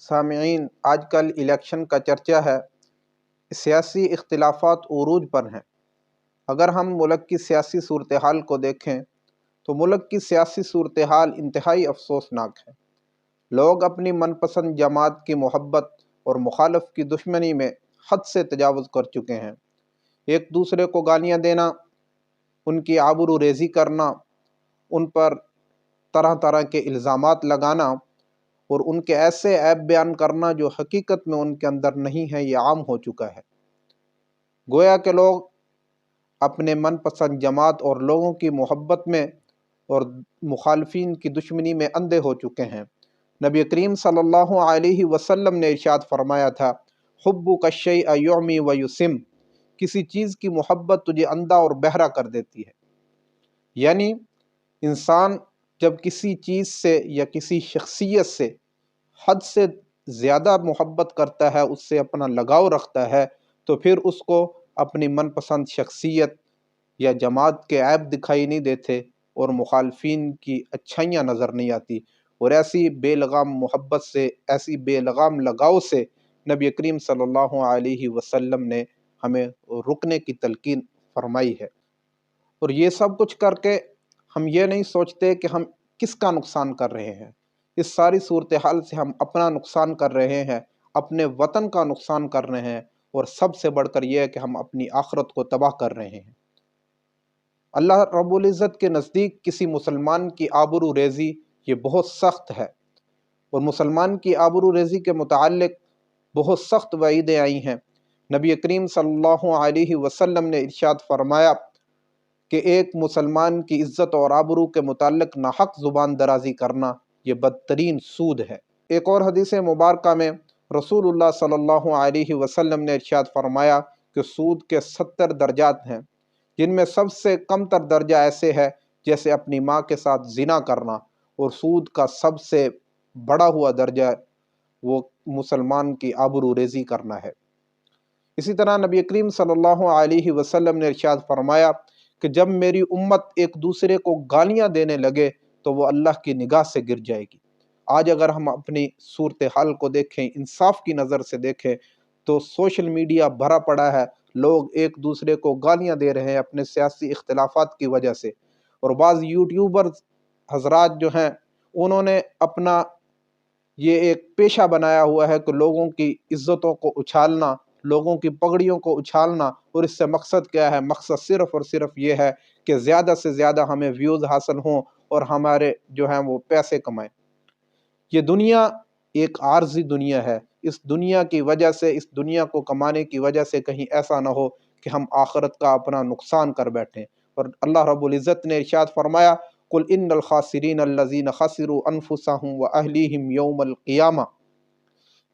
سامعین، آج کل الیکشن کا چرچا ہے، سیاسی اختلافات عروج پر ہیں۔ اگر ہم ملک کی سیاسی صورتحال کو دیکھیں تو ملک کی سیاسی صورتحال انتہائی افسوسناک ہے۔ لوگ اپنی من پسند جماعت کی محبت اور مخالف کی دشمنی میں حد سے تجاوز کر چکے ہیں۔ ایک دوسرے کو گالیاں دینا، ان کی آبرو ریزی کرنا، ان پر طرح طرح کے الزامات لگانا اور ان کے ایسے عیب بیان کرنا جو حقیقت میں ان کے اندر نہیں ہے، یہ عام ہو چکا ہے۔ گویا کہ لوگ اپنے من پسند جماعت اور لوگوں کی محبت میں اور مخالفین کی دشمنی میں اندھے ہو چکے ہیں۔ نبی کریم صلی اللہ علیہ وسلم نے ارشاد فرمایا تھا، حبک الشیء یعمی ویسم، کسی چیز کی محبت تجھے اندھا اور بہرا کر دیتی ہے۔ یعنی انسان جب کسی چیز سے یا کسی شخصیت سے حد سے زیادہ محبت کرتا ہے، اس سے اپنا لگاؤ رکھتا ہے، تو پھر اس کو اپنی من پسند شخصیت یا جماعت کے عیب دکھائی نہیں دیتے اور مخالفین کی اچھائیاں نظر نہیں آتی، اور ایسی بے لگام محبت سے، ایسی بے لگام لگاؤ سے نبی کریم صلی اللہ علیہ وسلم نے ہمیں رکنے کی تلقین فرمائی ہے۔ اور یہ سب کچھ کر کے ہم یہ نہیں سوچتے کہ ہم کس کا نقصان کر رہے ہیں۔ اس ساری صورتحال سے ہم اپنا نقصان کر رہے ہیں، اپنے وطن کا نقصان کر رہے ہیں، اور سب سے بڑھ کر یہ ہے کہ ہم اپنی آخرت کو تباہ کر رہے ہیں۔ اللہ رب العزت کے نزدیک کسی مسلمان کی آبرو ریزی یہ بہت سخت ہے، اور مسلمان کی آبرو ریزی کے متعلق بہت سخت وعیدیں آئی ہیں۔ نبی کریم صلی اللہ علیہ وسلم نے ارشاد فرمایا کہ ایک مسلمان کی عزت اور آبرو کے متعلق ناحق زبان درازی کرنا یہ بدترین سود ہے۔ ایک اور حدیث مبارکہ میں رسول اللہ صلی اللہ علیہ وسلم نے ارشاد فرمایا کہ سود کے 70 درجات ہیں، جن میں سب سے کم تر درجہ ایسے ہے جیسے اپنی ماں کے ساتھ زنا کرنا، اور سود کا سب سے بڑا ہوا درجہ وہ مسلمان کی آبرو ریزی کرنا ہے۔ اسی طرح نبی کریم صلی اللہ علیہ وسلم نے ارشاد فرمایا کہ جب میری امت ایک دوسرے کو گالیاں دینے لگے تو وہ اللہ کی نگاہ سے گر جائے گی۔ آج اگر ہم اپنی صورتحال کو دیکھیں، انصاف کی نظر سے دیکھیں، تو سوشل میڈیا بھرا پڑا ہے، لوگ ایک دوسرے کو گالیاں دے رہے ہیں اپنے سیاسی اختلافات کی وجہ سے، اور بعض یوٹیوبر حضرات جو ہیں انہوں نے اپنا یہ ایک پیشہ بنایا ہوا ہے کہ لوگوں کی عزتوں کو اچھالنا، لوگوں کی پگڑیوں کو اچھالنا، اور اس سے مقصد کیا ہے؟ مقصد صرف اور صرف یہ ہے کہ زیادہ سے زیادہ ہمیں ویوز حاصل ہوں اور ہمارے جو ہیں وہ پیسے کمائیں۔ یہ دنیا ایک عارضی دنیا ہے، اس دنیا کی وجہ سے، اس دنیا کو کمانے کی وجہ سے کہیں ایسا نہ ہو کہ ہم آخرت کا اپنا نقصان کر بیٹھیں۔ اور اللہ رب العزت نے ارشاد فرمایا، قل ان الخاسرین الذین خسروا انفسهم واہلیہم یوم القیامہ،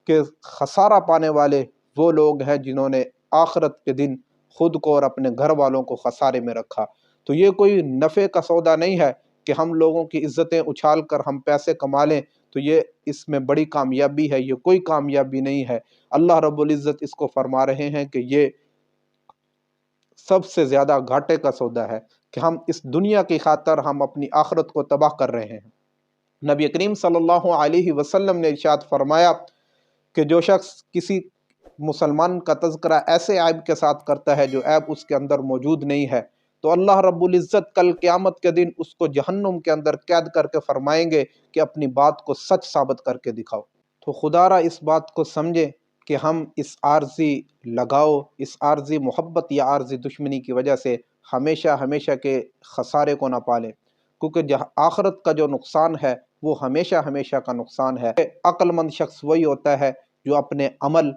کہ خسارہ پانے والے وہ لوگ ہیں جنہوں نے آخرت کے دن خود کو اور اپنے گھر والوں کو خسارے میں رکھا۔ تو یہ کوئی نفع کا سودا نہیں ہے کہ ہم لوگوں کی عزتیں اچھال کر ہم پیسے کما لیں، تو یہ اس میں بڑی کامیابی ہے، یہ کوئی کامیابی نہیں ہے۔ اللہ رب العزت اس کو فرما رہے ہیں کہ یہ سب سے زیادہ گھاٹے کا سودا ہے کہ ہم اس دنیا کی خاطر ہم اپنی آخرت کو تباہ کر رہے ہیں۔ نبی کریم صلی اللہ علیہ وسلم نے ارشاد فرمایا کہ جو شخص کسی مسلمان کا تذکرہ ایسے عیب کے ساتھ کرتا ہے جو عیب اس کے اندر موجود نہیں ہے، تو اللہ رب العزت کل قیامت کے دن اس کو جہنم کے اندر قید کر کے فرمائیں گے کہ اپنی بات کو سچ ثابت کر کے دکھاؤ۔ تو خدا را اس بات کو سمجھے کہ ہم اس عارضی لگاؤ، اس عارضی محبت یا عارضی دشمنی کی وجہ سے ہمیشہ ہمیشہ کے خسارے کو نہ پالیں، کیونکہ آخرت کا جو نقصان ہے وہ ہمیشہ ہمیشہ کا نقصان ہے۔ عقل مند شخص وہی ہوتا ہے جو اپنے عمل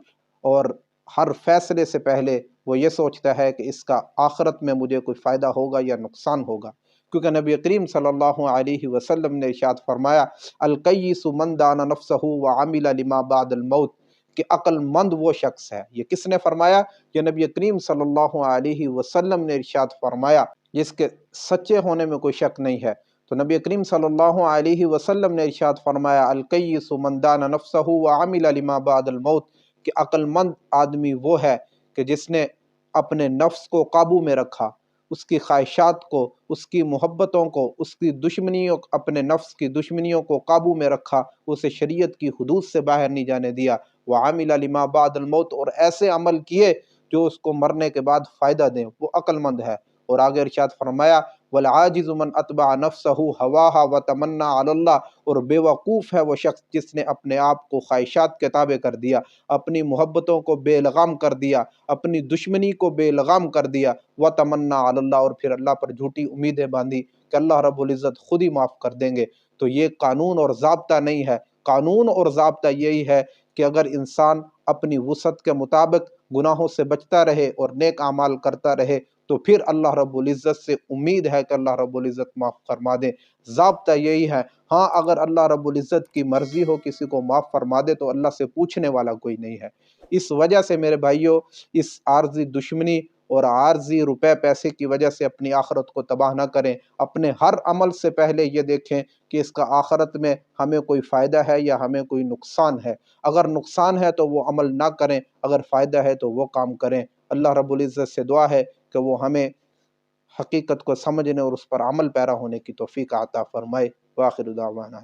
اور ہر فیصلے سے پہلے وہ یہ سوچتا ہے کہ اس کا آخرت میں مجھے کوئی فائدہ ہوگا یا نقصان ہوگا، کیونکہ نبی کریم صلی اللہ علیہ وسلم نے ارشاد فرمایا، الکیس من دان نفسہ وعمل لما بعد الموت، کہ عقل مند وہ شخص ہے۔ یہ کس نے فرمایا؟ یہ نبی کریم صلی اللہ علیہ وسلم نے ارشاد فرمایا، جس کے سچے ہونے میں کوئی شک نہیں ہے۔ تو نبی کریم صلی اللہ علیہ وسلم نے ارشاد فرمایا، الکیس من دان نفسہ وعمل لما بعد الموت، کہ عقل مند آدمی وہ ہے کہ جس نے اپنے نفس کو قابو میں رکھا اس کی خواہشات کو، اس کی محبتوں کو، اس کی دشمنیوں، اپنے نفس کی دشمنیوں کو قابو میں رکھا، اسے شریعت کی حدود سے باہر نہیں جانے دیا، وَعَمِلَ لِمَا بَعْدَ الْمَوْتِ، اور ایسے عمل کیے جو اس کو مرنے کے بعد فائدہ دیں، وہ عقل مند ہے۔ اور آگے ارشاد فرمایا وَالْعَاجِزُ مَنْ أَتْبَعَ نَفْسَهُ هَوَاهَا وَتَمَنَّى عَلَى اللَّهِ، اور بے وقوف ہے وہ شخص جس نے اپنے آپ کو خواہشات کے تابع کر دیا، اپنی محبتوں کو بے لگام کر دیا، اپنی دشمنی کو بے لگام کر دیا، وَتَمَنَّى عَلَى اللَّهِ، اور پھر اللہ پر جھوٹی امیدیں باندھی کہ اللہ رب العزت خود ہی معاف کر دیں گے۔ تو یہ قانون اور ضابطہ نہیں ہے، قانون اور ضابطہ یہی ہے کہ اگر انسان اپنی وسعت کے مطابق گناہوں سے بچتا رہے اور نیک اعمال کرتا رہے تو پھر اللہ رب العزت سے امید ہے کہ اللہ رب العزت معاف فرما دے۔ ضابطہ یہی ہے۔ ہاں اگر اللہ رب العزت کی مرضی ہو کسی کو معاف فرما دے تو اللہ سے پوچھنے والا کوئی نہیں ہے۔ اس وجہ سے میرے بھائیوں، اس عارضی دشمنی اور عارضی روپے پیسے کی وجہ سے اپنی آخرت کو تباہ نہ کریں۔ اپنے ہر عمل سے پہلے یہ دیکھیں کہ اس کا آخرت میں ہمیں کوئی فائدہ ہے یا ہمیں کوئی نقصان ہے۔ اگر نقصان ہے تو وہ عمل نہ کریں، اگر فائدہ ہے تو وہ کام کریں۔ اللہ رب العزت سے دعا ہے کہ وہ ہمیں حقیقت کو سمجھنے اور اس پر عمل پیرا ہونے کی توفیق عطا فرمائے۔ وآخر دعوانا